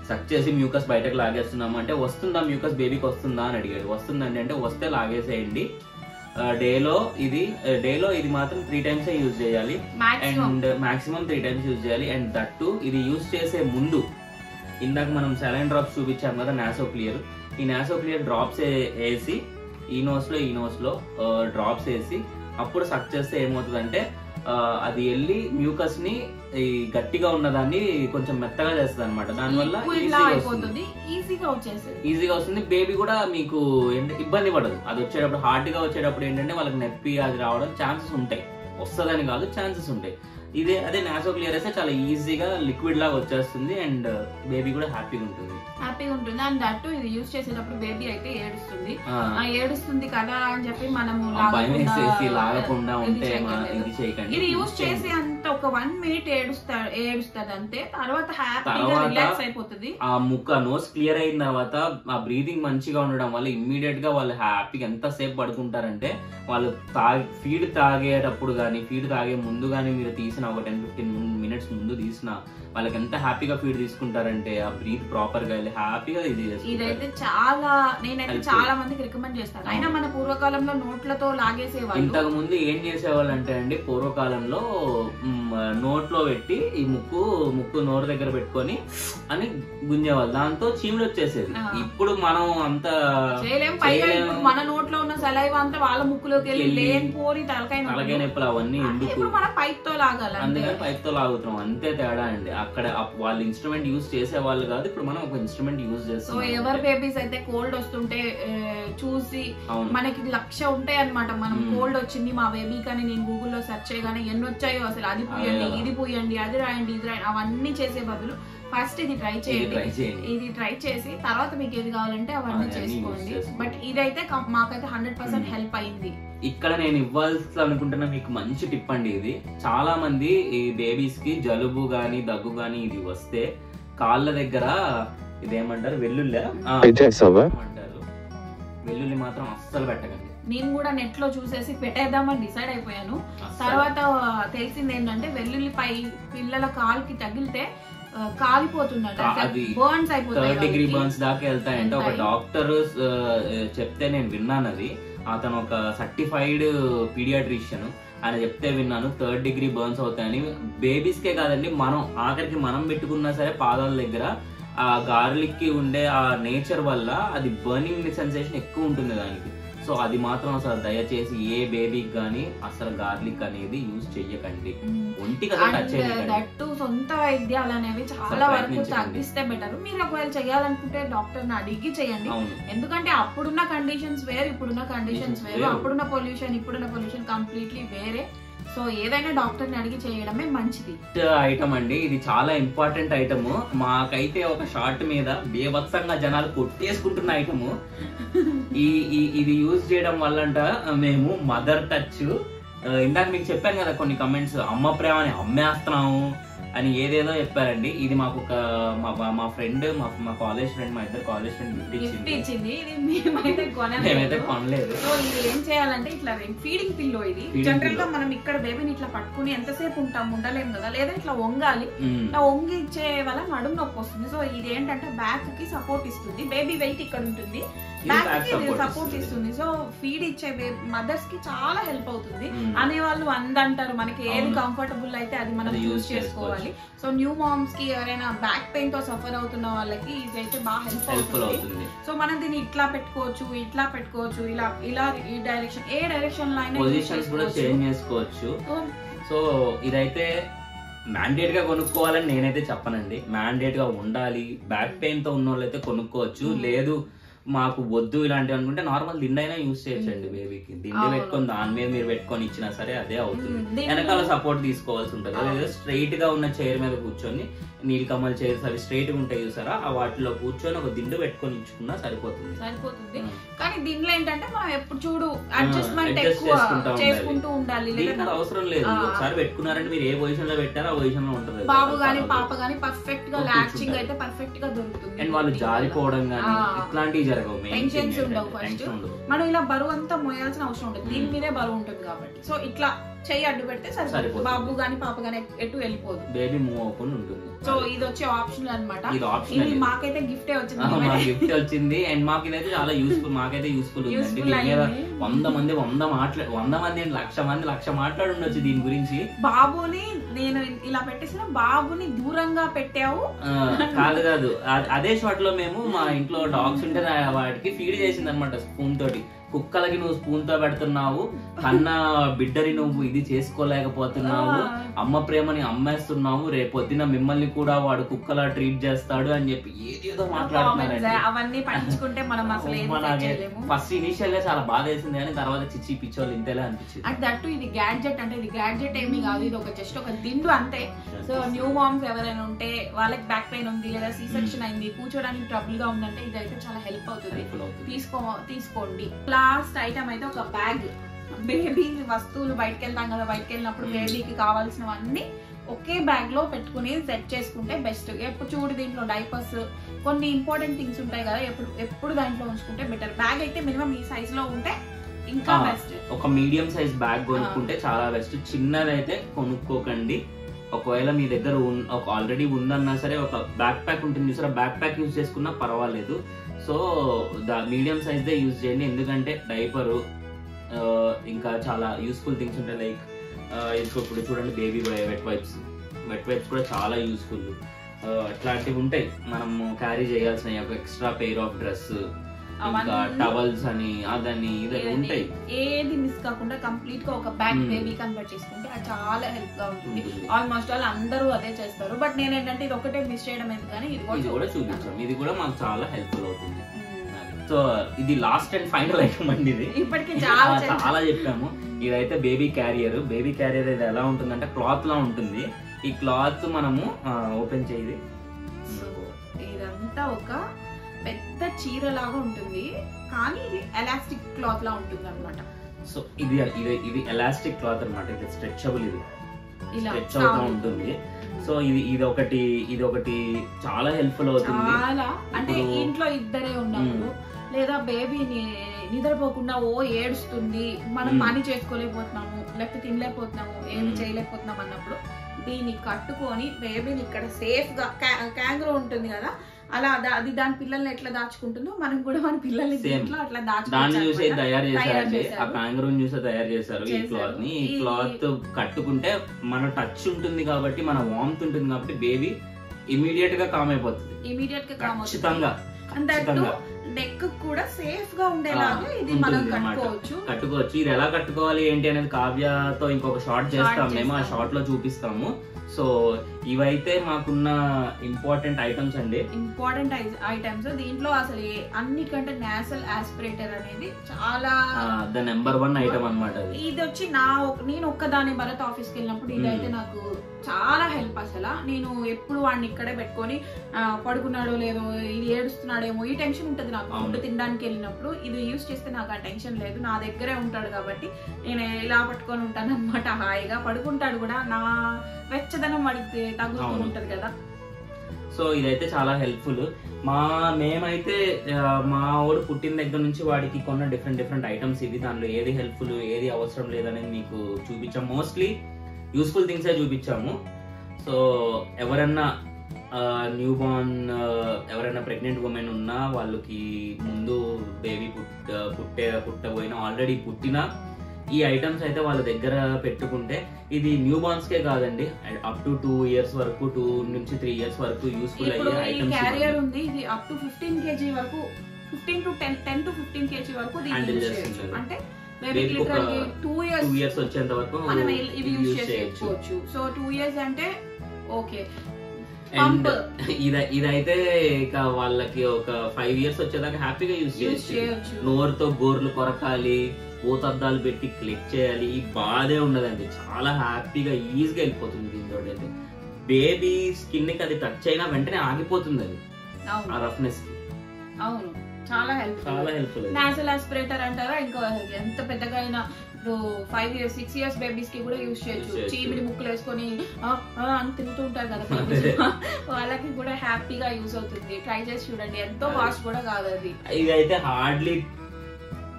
సక్ చేసి మ్యూకస్ బయటకు లాగేస్తున్నాము. అంటే వస్తుందా మ్యూకస్ బేబీకి వస్తుందా అని అడిగాడు. వస్తుందండి అంటే వస్తే లాగేసేయండి. డేలో ఇది మాత్రం 3 times యూజ్ చేయాలి. అండ్ మాక్సిమం 3 times యూజ్ చేయాలి. అండ్ దట్టు ఇది యూజ్ చేసే ముందు ఇందాక మనం సెలైన్ డ్రాప్స్ చూపించాం కదా, నాసో క్లియర్. ఈ నాసో క్లియర్ డ్రాప్స్ వేసి ఈ నోస్ లో డ్రాప్స్ వేసి అప్పుడు సక్ చేస్తే ఏమవుతుందంటే అది వెళ్ళి మ్యూకస్ ని గట్టిగా ఉన్నదాన్ని కొంచెం మెత్తగా చేస్తుంది అనమాట. దానివల్ల ఈజీగా వస్తుంది. బేబీ కూడా మీకు ఇబ్బంది పడదు. అది వచ్చేటప్పుడు హార్డ్ గా వచ్చేటప్పుడు ఏంటంటే వాళ్ళకి నొప్పి అది రావడం ఛాన్సెస్ ఉంటాయి. వస్తుందని కాదు, ఛాన్సెస్ ఉంటాయి. అదే నాసో క్లియర్ అయితే చాలా ఈజీగా లిక్విడ్ లాగా వచ్చేస్తుంది. అండ్ బేబీ కూడా హ్యాపీగా ఉంటుంది. అండ్ దట్టు ఇది యూజ్ చేసేటప్పుడు బేబీ అయితే ఏడుస్తుంది కదా అని చెప్పి మనము లాగకుండా ఉంటే ఇది యూజ్ చేసి అంత ఒక 1 minute ఏడుస్తాడు అంతే. తర్వాత హ్యాపీగా రిలాక్స్ అయిపోతుంది. ఆ నోస్ క్లియర్ అయిన తర్వాత ఆ బ్రీతింగ్ మంచిగా ఉండడం వల్ల ఇమ్మీడియట్ గా వాళ్ళు హ్యాపీగా ఎంతసేపు పడుకుంటారంటే, వాళ్ళు ఫీడ్ తాగేటప్పుడు కానీ ఫీడ్ తాగే ముందు కానీ మీరు తీసిన ఒక 10-15 minutes ముందు తీసిన వాళ్ళకి ఎంత హ్యాపీగా ఫీడ్ తీసుకుంటారంటే, ఆ బ్రీత్ ప్రాపర్ గా వెళ్ళి హ్యాపీగా ఇదైతే నేనైతే చాలా మందికి రికమెండ్ చేస్తాను. అయినా మన పూర్వకాలంలో నోట్లతో లాగేసేవాళ్ళు. ఇంతకు ముందు ఏం చేసేవాళ్ళు అంటే అండి, పూర్వకాలంలో నోట్లో పెట్టి ఈ ముక్కు నోరు దగ్గర పెట్టుకొని అని గుంజేవాళ్ళు, దాంతో చీములు వచ్చేసేది. ఇప్పుడు మనం అంత చేయలేము. మన నోట్లో ఉన్న సలైవ అంతా వాళ్ళ ముక్కులోకి వెళ్ళి లేనిపోని తలకాయ నొప్పులు అవన్నీ ఎందుకు, మన పైప్ తో లాగాలి. అందుకని పైప్ తో లాగుతున్నాం, అంతే తేడా అండి. అక్కడ వాళ్ళు ఇన్స్ట్రుమెంట్ యూజ్ చేసే వాళ్ళు కాదు, ఇప్పుడు మనం ఒక ఇన్స్ట్రుమెంట్ యూజ్ చేస్తాం. సో ఎవరి బేబీస్ అయితే కోల్డ్ వస్తుంటే చూసి మనకి 1,00,000 ఉంటాయి అనమాట. మనం కోల్డ్ వచ్చింది మా బేబీ కానీ నేను గూగుల్లో సెర్చ్ చేయగానే ఎన్ని వచ్చాయో, అసలు అది పూయండి, ఇది పూయండి, అది రాయండి, ఇది రాయండి, అవన్నీ చేసే బదులు ఫస్ట్ ఇది ట్రై చేయండి. ఇది ట్రై చేసి తర్వాత మీకు ఏది కావాలంటే అవన్నీ చేసుకోండి. బట్ ఇదైతే మాకైతే 100% హెల్ప్ అయింది. ఇక్కడ నేను ఇవ్వాల్సి అనుకుంటున్నా మీకు మంచి టిప్ అండి. ఇది చాలా మంది ఈ బేబీస్ కి జలుబు గాని దగ్గు గాని ఇది వస్తే కాళ్ళ దగ్గర ఇదేమంటారు, వెల్లుల్లి అంటారు, వెల్లుల్లి మాత్రం అస్సలు పెట్టకండి. నేను కూడా నెట్ లో చూసేసి పెట్టేద్దామని డిసైడ్ అయిపోయాను. తర్వాత తెలిసింది ఏంటంటే వెల్లుల్లిపై పిల్లల కాలుకి తగిలితే కాలిపోతుందట, బర్న్స్ అయిపోతాయి, 3rd degree బర్న్స్ దాకా వెళ్తాయంటే ఒక డాక్టర్ చెప్తే నేను విన్నాను. అది అతను ఒక సర్టిఫైడ్ పీడియాట్రిషియన్, ఆయన చెప్తే విన్నాను 3rd degree బర్న్స్ అవుతాయని. బేబీస్ కే కాదండి, మనం ఆఖరికి మనం పెట్టుకున్నా సరే పాదాల దగ్గర ఆ గార్లిక్ కి ఉండే ఆ నేచర్ వల్ల అది బర్నింగ్ సెన్సేషన్ ఎక్కువ ఉంటుంది దానికి. సో అది మాత్రం అసలు దయచేసి ఏ బేబీకి గానీ అసలు గార్లిక్ అనేది యూజ్ చెయ్యకండి, ఒంటికి టచ్ చేయకండి. సొంత వైద్యాలు అనేవి చాలా వరకు తగ్గిస్తే బెటర్. మీరు ఒకవేళ చేయాలనుకుంటే డాక్టర్ ని అడిగి చేయండి. ఎందుకంటే అప్పుడున్న కండిషన్స్ వేరు, ఇప్పుడున్న కండిషన్స్ వేరు, అప్పుడున్న పొల్యూషన్ ఇప్పుడున్న పొల్యూషన్ కంప్లీట్లీ వేరే. సో ఏదైనా డాక్టర్ ని అడిగి చేయడమే మంచిది. ఐటమ్ అండి, ఇది చాలా ఇంపార్టెంట్ ఐటమ్. మాకైతే ఒక షార్ట్ మీద బేవత్సంగా జనాలు కొట్టేసుకుంటున్న ఐటమ్. ఇది యూజ్ చేయడం వల్లంట మేము మదర్ టచ్, ఇందాక మీకు చెప్పాను కదా కొన్ని కమెంట్స్, అమ్మ ప్రేమని అమ్మేస్తున్నాము అని ఏదేదో చెప్పారండి. ఇది మాకు ఒక మా ఫ్రెండ్, మా కాలేజ్ ఫ్రెండ్, మా ఇద్దరు కాలేజ్ ఫ్రెండ్ గిఫ్ట్ ఇచ్చింది. మేమైతే కొనలేదు. సో ఇది ఏం చేయాలంటే ఇట్లా ఫీడింగ్ పిల్లో. ఇది జనరల్ గా మనం ఇక్కడ బేబీని ఇట్లా పట్టుకుని ఎంతసేపు ఉండలేము కదా, లేదా ఇట్లా వంగాలి. ఇట్లా వంగి ఇచ్చే వల్ల నడుము నొప్పి వస్తుంది. సో ఇది ఏంటంటే బ్యాక్ కి సపోర్ట్ ఇస్తుంది, బేబీ వెయిట్ ఇక్కడ ఉంటుంది, బ్యాక్ కి సపోర్ట్ ఇస్తుంది. సో ఫీడ్ ఇచ్చే మదర్స్ కి చాలా హెల్ప్ అవుతుంది. అనేవాళ్ళు అంటారు, మనకి ఏది కంఫర్టబుల్ అయితే అది మనం యూజ్ చేసుకోవాలి. సో న్యూ మామ్స్ కి ఎవరైనా బ్యాక్ పెయిన్ తో సఫర్ అవుతున్న వాళ్ళకి ఇదైతే బాగా హెల్ప్ అవుతుంది. సో మనం దీన్ని ఇట్లా పెట్టుకోవచ్చు, ఇట్లా పెట్టుకోవచ్చు, ఇలా ఈ డైరెక్షన్, ఏ డైరెక్షన్ లో అయినా పొజిషన్స్ కూడా చేంజ్ చేసుకోవచ్చు. సో ఇదైతే మ్యాండేట్ గా కొనుక్కోవాలని నేనైతే చెప్పనండి. మ్యాండేట్ గా ఉండాలి. బ్యాక్ పెయిన్ తో ఉన్న వాళ్ళైతే కొనుక్కోవచ్చు. లేదు మాకు వద్దు ఇలాంటివి అనుకుంటే నార్మల్ దిండు అయినా యూజ్ చేయొచ్చండి. బేబీకి దిండు పెట్టుకొని దాని మీద మీరు పెట్టుకొని ఇచ్చినా సరే అదే అవుతుంది. వెనకాల సపోర్ట్ తీసుకోవాల్సి ఉంటుంది. అదే స్ట్రైట్ గా ఉన్న చైర్ మీద కూర్చొని, నీలకమల్ చైర్స్ అవి స్ట్రైట్ గా ఉంటాయి చూసారా, ఆ వాటిలో కూర్చొని ఒక దిండు పెట్టుకొని ఇచ్చుకున్నా సరిపోతుంది. కానీ దీనిలో ఏంటంటే మనం ఎప్పుడు చూడు అడ్జస్ట్మెంట్ చేసుకుంటూ ఉండాలి. అవసరం లేదు, ఒకసారి పెట్టుకున్నారంటే మీరు ఏ పొజిషన్ లో పెట్టారో ఆ పొజిషన్ లో ఉంటుంది. బాబు గానీ పాప గానీ పర్ఫెక్ట్ గా లాచింగ్ అయితే పర్ఫెక్ట్ గా దొరుకుతుంది. అండ్ వాళ్ళు జారిపోవడం గానీ ఇట్లాంటివి జరగవు. టెన్షన్స్ ఉండవు. ఫస్ట్ మనం ఇలా బరువు అంతా మోయాల్సిన అవసరం ఉంటుంది, దీని మీదే బరువు ఉంటుంది కాబట్టి. సో ఇట్లా చెయ్యి అడ్డు పెడితే సరిపోతుంది. బాబు గానీ పాప గానీ ఎటు వెళ్ళిపోదు, బేబీ మూవ్ అవ్వకుండా ఉంటుంది. సో ఇది వచ్చే ఆప్షనల్ అన్నమాట. ఇది మాకైతే గిఫ్ట్ వచ్చింది అండ్ మాకు ఇదైతే చాలా యూస్ఫుల్. మాకైతే యూస్ఫుల్ ఉంది. 100 మంది 100 మంది 1,00,000 మాట్లాడి ఉండొచ్చు దీని గురించి. బాబుని నేను ఇలా పెట్టేసిన, బాబుని దూరంగా పెట్టావు కాదు అదే షాట్ లో మేము మా ఇంట్లో డాగ్స్ ఉంటే వాటికి ఫీడ్ చేసింది అనమాట స్పూన్ తోటి. కుక్కలకి నువ్వు స్పూన్ తో పెడుతున్నావు, కన్న బిడ్డని నువ్వు ఇది చేసుకోలేకపోతున్నావు, అమ్మ ప్రేమని అమ్మేస్తున్నావు, రేపొద్దున మిమ్మల్ని కూడా వాడు కుక్కలా ట్రీట్ చేస్తాడు అని చెప్పి ఏదేదో మాట్లాడుతున్నారండి. అవన్నీ పట్టించుకుంటే మనం అసలు ఫస్ట్ ఇనిషియల్ గా చాలా బాధ వేసింది, కానీ తర్వాత చిచ్చి పిచ్చోళ్ళు ఇంతేలా అనిపించింది. అంటే దట్టు ఇది గ్యాడ్జెట్, అంటే ఇది గ్యాడ్జెట్ ఏమీ కాదు, ఇది ఒక జస్ట్ ఒక దిండు అంతే. సో న్యూ మామ్స్ ఎవరైనా ఉంటే, వాళ్ళకి బ్యాక్ పెయిన్ ఉంది లేదా సి సెక్షన్ అయింది, కూర్చోడానికి ట్రబుల్ గా ఉందంటే ఇదైతే చాలా హెల్ప్ అవుతుంది. తీసుకోండి. లాస్ట్ ఐటమ్ అయితే ఒక బ్యాగ్. బేబీ వస్తువులు బయటకు వెళ్తాం కదా, బయటకు వెళ్ళినప్పుడు బేబీకి కావాల్సినవన్నీ ఒకే బ్యాగ్ లో పెట్టుకుని సెట్ చేసుకుంటే బెస్ట్. ఎప్పుడు చూడు దీంట్లో డైపర్స్ కొన్ని ఇంపార్టెంట్ థింగ్స్ ఉంటాయి కదా, ఎప్పుడు దాంట్లో ఉంచుకుంటే బెటర్. బ్యాగ్ అయితే మినిమం ఈ సైజ్ లో ఉంటే ఇంకా బెస్ట్. ఒక మీడియం సైజ్ బ్యాగ్ కొనుక్కుంటే చాలా బెస్ట్. చిన్నదైతే కొనుక్కోకండి. ఒకవేళ మీ దగ్గర ఆల్రెడీ ఉందన్నా సరే ఒక బ్యాక్ ప్యాక్ ఉంటుంది చూసారా, బ్యాక్ ప్యాక్ యూజ్ చేసుకున్నా పర్వాలేదు. So medium size they use చేయండి. ఎందుకంటే డైపరు ఇంకా చాలా యూస్ఫుల్ థింగ్స్ ఉంటాయి. లైక్ ఇప్పుడు చూడండి బేబీ వెట్ వైప్స్ కూడా చాలా యూస్ఫుల్. అట్లాంటివి ఉంటాయి మనం క్యారీ చేయాల్సిన ఒక ఎక్స్ట్రా పెయిర్ ఆఫ్ డ్రెస్, ఇంకా టవల్స్ అని అదని ఇదని ఉంటాయి. ఏది మిస్ కాకుండా కంప్లీట్ గా ఒక బ్యాగ్ బేబీ కన్వర్ట్ చేసుకుంటే అది చాలా హెల్ప్ గా ఉంటుంది. ఆల్మోస్ట్ ఆల్ అందరూ అదే చేస్తారు. బట్ నేను ఏంటంటే ఇది ఒకటే మిస్ చేయడం ఎందుకని ఇది కూడా చూపించాం. ఇది కూడా మాకు చాలా హెల్ప్ఫుల్ అవుతుంది. సో ఇది లాస్ట్ అండ్ ఫైనల్ ఐటమ్ అండి. ఇది ఇప్పటికి చాలా చెప్పాము. ఇదైతే బేబీ క్యారియర్. బేబీ క్యారియర్ ఇది ఎలా ఉంటుందంటే క్లాత్ లా ఉంటుంది. ఈ క్లాత్ మనము ఓపెన్ చేయాలి. సో ఇదంతా ఒక పెద్ద చీర లాగా ఉంటుంది, కానీ ఇది ఎలాస్టిక్ క్లాత్ లా ఉంటుంది అన్నమాట. సో ఇది ఎలాస్టిక్ క్లాత్ అన్నమాట. ఇది స్ట్రెచబుల్, ఇది స్ట్రెచ్ అవుతూ ఉంటుంది. సో ఇది ఒకటి చాలా హెల్ప్ఫుల్ అవుతుంది. చాలా అంటే ఇంట్లో ఇద్దరే ఉన్నప్పుడు లేదా బేబీని నిద్రపోకుండా ఏడుస్తుంది, మనం పని చేసుకోలేకపోతున్నాము, లేకపోతే తినలేకపోతున్నాము, ఏమి చేయలేకపోతున్నాం అన్నప్పుడు దీన్ని కట్టుకొని బేబీని ఇక్కడ సేఫ్ గా క్యాంగ్రో ఉంటుంది కదా, అలా అది దాని పిల్లల్ని ఎట్లా దాచుకుంటుందో మనం కూడా మన పిల్లల్ని అట్లా దాన్ని చూసే తయారు చేశారండి. ఆ కాంగరూని చూసే తయారు చేశారు ఈ క్లాత్ ని. ఈ క్లాత్ కట్టుకుంటే మన టచ్ ఉంటుంది కాబట్టి, మన వార్మ్త్ ఉంటుంది కాబట్టి బేబీ ఇమీడియట్ గా కామ్ అయిపోతుంది. ఖచ్చితంగా నెక్ కూడా సేఫ్ గా ఉండేలాగా ఇది మనం కట్టుకోవచ్చు. ఇది ఎలా కట్టుకోవాలి ఏంటి అనేది కావ్యతో ఇంకొక షార్ట్ చేస్తాం మేము, ఆ షార్ట్ లో చూపిస్తాము. సో ఇవైతే మాకున్న ఇంపార్టెంట్ ఐటమ్స్ అండి. ఇంపార్టెంట్ ఐటమ్స్ దీంట్లో అసలు అన్నికంటే నాసల్ ఆస్పిరేటర్ అనేది చాలా ద నెంబర్ 1 ఐటమ్ అన్నమాట. ఇది వచ్చి నేను ఒక్కదాని భరత్ ఆఫీస్కి వెళ్ళినప్పుడు ఇదైతే నాకు చాలా హెల్ప్. అసలు నేను ఎప్పుడు వాడిని ఇక్కడే పెట్టుకొని పడుకున్నాడో లేదో, ఇది ఏడుస్తున్నాడేమో ఈ టెన్షన్ ఉంటుంది నాకు. ఫుడ్ తినడానికి వెళ్ళినప్పుడు ఇది యూజ్ చేస్తే నాకు ఆ టెన్షన్ లేదు. నా దగ్గరే ఉంటాడు కాబట్టి నేను ఇలా పట్టుకొని ఉంటాను అనమాట. హాయిగా పడుకుంటాడు కూడా, నా వెచ్చదనం వాడికి తగ్గుతూ ఉంటది కదా. సో ఇదైతే చాలా హెల్ప్ఫుల్. మేమైతే మా వాడు పుట్టిన దగ్గర నుంచి వాడికి కొన్న డిఫరెంట్ ఐటమ్స్ ఇవి. దానిలో ఏది హెల్ప్ఫుల్ ఏది అవసరం లేదనేది మీకు చూపించాం. మోస్ట్లీ యూస్ఫుల్ థింగ్సే చూపించాము. సో ఎవరన్నా న్యూ బార్న్ ఎవరైనా ప్రెగ్నెంట్ ఉమెన్ ఉన్నా, వాళ్ళకి ముందు బేబీ పుట్టబోయినా ఆల్రెడీ పుట్టిన ఈ ఐటమ్స్ అయితే వాళ్ళ దగ్గర పెట్టుకుంటే, ఇది న్యూ బార్న్స్ కే కాదండి, అప్ టు 2 years వరకు, 2 నుంచి 3 years వరకు యూస్ఫుల్ అయ్యే ఐటమ్స్. క్యారియర్ ఉంది, ఇది అప్ టు 15 kg వరకు, 10 to 15 kg వరకు హ్యాండిల్ చేస్తుంది. అంటే బేబీకి లిటరల్లీ 2 years వచ్చేంత వరకు మనం ఇవి యూజ్ చేసుకోవచ్చు. సో 2 years అంటే ఓకే. ఇదైతే ఇక వాళ్ళకి ఒక 5 years వచ్చేదాకా హ్యాపీగా యూజ్ చేయొచ్చు. నోరుతో గోర్లు కొరకాలి, పోతద్దాలు పెట్టి క్లిక్ చేయాలి, ఈ బాధే ఉండదండి. చాలా హ్యాపీగా ఈజీగా వెళ్ళిపోతుంది దీంతో. అయితే బేబీ స్కిన్ కి అది టచ్ అయినా వెంటనే ఆగిపోతుంది అది ఆ రఫ్నెస్ కి. అవును, చాలా హెల్ప్ఫుల్. నాసల్ ఆస్పిరేటర్ అంటారా, ఇంకా ఎంత పెద్దగా అయినా ఇప్పుడు 5 years 6 years బేబీస్ కి కూడా యూజ్ చేయొచ్చు. చీమిడి ముక్కులు వేసుకొని అని తిరుగుతూ ఉంటారు కదా వాళ్ళకి కూడా హ్యాపీగా యూజ్ అవుతుంది. ట్రై చేసి చూడండి, ఎంతో కాస్ట్ కూడా కాదు అది. ఇదైతే హార్డ్లీ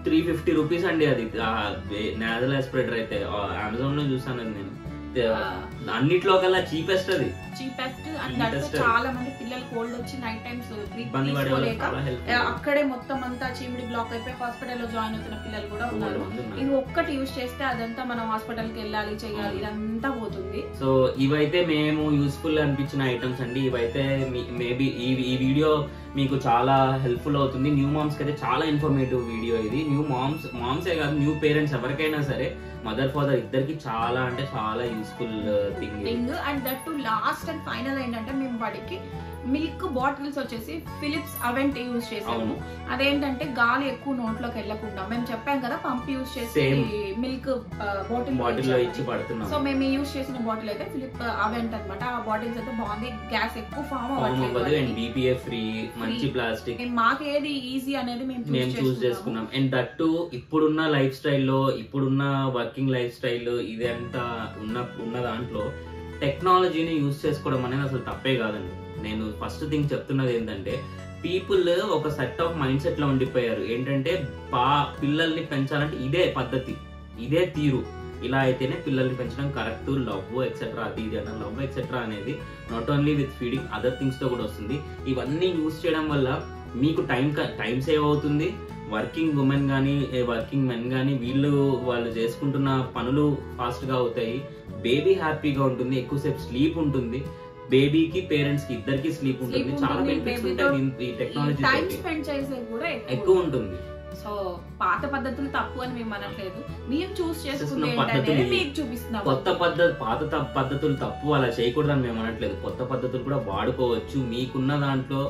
350 రూపీస్ అండి. అది నాజల్ ఆస్పిరేటర్ అయితే అమెజాన్ లో చూసాను నేను. అన్నిట్లో కల్లా చీపెస్ట్ అది. చాలా మంది పిల్లలు కోల్డ్ వచ్చి నైట్ టైమ్స్ అక్కడే మొత్తం అంతా చీమిడి బ్లాక్ అయిపోయి హాస్పిటల్ లో జాయిన్ అవుతున్న పిల్లలు కూడా ఉన్నారు. ఇది ఒక్కటి యూజ్ చేస్తే అదంతా మనం హాస్పిటల్ కి వెళ్ళాలి చేయాలి, ఇదంతా పోతుంది. సో ఇవైతే మేము యూస్ఫుల్ అనిపించిన ఐటమ్స్ అండి. ఇవైతే మేబీ ఈ వీడియో మీకు చాలా హెల్ప్ఫుల్ అవుతుంది. న్యూ మామ్స్ కి అయితే చాలా ఇన్ఫర్మేటివ్ వీడియో ఇది. న్యూ మామ్సే కాదు, న్యూ పేరెంట్స్ ఎవరికైనా సరే, మదర్ ఫాదర్ ఇద్దరికి చాలా అంటే చాలా useful thing. And that to last and final ఏంటంటే మేము వాడికి మిల్క్ బాటిల్స్ వచ్చేసి ఫిలిప్స్ అవెంట్ యూజ్ చేసాము. అదేంటంటే గాలి ఎక్కువ నోట్లోకి వెళ్ళకుండా, మేము చెప్పాం కదా పంప్ యూజ్ చేసి మిల్క్ బాటిల్ లో ఇచ్చి పడుతున్నాం. సో మేము యూజ్ చేసిన బాటిల్ అయితే ఫిలిప్ అవెంట్ అన్నమాట. ఆ బాటిల్స్ అయితే బాగుంది, గ్యాస్ ఎక్కువ ఫామ్ అవ్వట్లేదు, BPA ఫ్రీ, మంచి ప్లాస్టిక్. మాకు ఏది ఈజీ అనేది మేము చూస్ చేసుకున్నాం. అండ్ దట్టు ఇప్పుడున్న లైఫ్ స్టైల్లో, ఇప్పుడున్న వర్కింగ్ లైఫ్ స్టైల్ ఇదంతా ఉన్న దాంట్లో టెక్నాలజీని యూజ్ చేసుకోవడం అనేది అసలు తప్పే కాదండి. నేను ఫస్ట్ థింగ్ చెప్తున్నది ఏంటంటే, పీపుల్ ఒక సెట్ ఆఫ్ మైండ్ సెట్ లో ఉండిపోయారు. ఏంటంటే పిల్లల్ని పెంచాలంటే ఇదే పద్ధతి, ఇదే తీరు, ఇలా అయితేనే పిల్లల్ని పెంచడం కరెక్ట్, లవ్ ఎక్సెట్రా, అది ఇది అన్న లవ్ ఎక్సెట్రా అనేది not only with feeding, other things తో కూడా వస్తుంది. ఇవన్నీ యూజ్ చేయడం వల్ల మీకు టైం సేవ్ అవుతుంది. వర్కింగ్ ఉమెన్ కానీ వర్కింగ్ మెన్ కానీ వాళ్ళు చేసుకుంటున్న పనులు ఫాస్ట్ గా అవుతాయి. బేబీ హ్యాపీగా ఉంటుంది, ఎక్కువసేపు స్లీప్ ఉంటుంది. బేబీకి పేరెంట్స్ కి ఇద్దరికి స్లీప్ ఉంటుంది. చాలా బెనిఫిట్స్ ఉంటాయి ఈ టెక్నాలజీ, ఎక్కువ ఉంటుంది. సో పాత పద్ధతులు తప్పు అని మేము అనట్లేదు, మేము చూస్ చేసుకున్న చూపిస్తున్నాం. పాత పద్ధతులు తప్పు, అలా చేయకూడదని మేము అనట్లేదు. కొత్త పద్ధతులు కూడా వాడుకోవచ్చు. మీకున్న దాంట్లో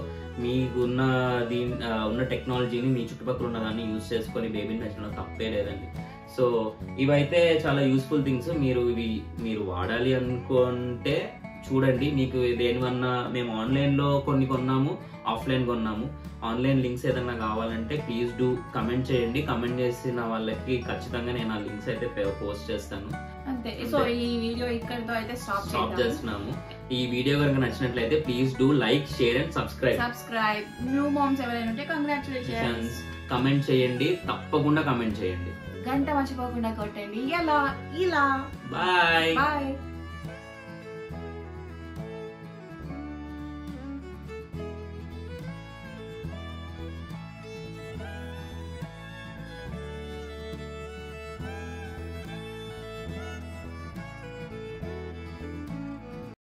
ఉన్న టెక్నాలజీని మీ చుట్టుపక్కల ఉన్న దాన్ని యూజ్ చేసుకొని బేబీని పెంచడం తప్పే లేదండి. సో ఇవైతే చాలా యూస్ఫుల్ థింగ్స్. మీరు వాడాలి అనుకుంటే చూడండి. మీకు దేనివన్నా మేము ఆన్లైన్ లో కొన్ని కొన్నాము, ఆఫ్లైన్ కొన్నాము. ఆన్లైన్ లింక్స్ ఏదైనా కావాలంటే ప్లీజ్ డూ కమెంట్ చేయండి. కమెంట్ చేసిన వాళ్ళకి ఖచ్చితంగా నేను ఆ లింక్స్ అయితే పోస్ట్ చేస్తాను. అంతే. సో ఈ వీడియో ఇక్కడితో అయితే స్టాప్ చేస్తున్నాము. ఈ వీడియో కనుక నచ్చినట్లయితే please do like, share and subscribe. New moms ఎవరైనా ఉంటే కంగ్రాచులేషన్స్. కమెంట్ చేయండి, తప్పకుండా కమెంట్ చేయండి. గంట మర్చిపోకుండా కొట్టండి. ఇలా బాయ్.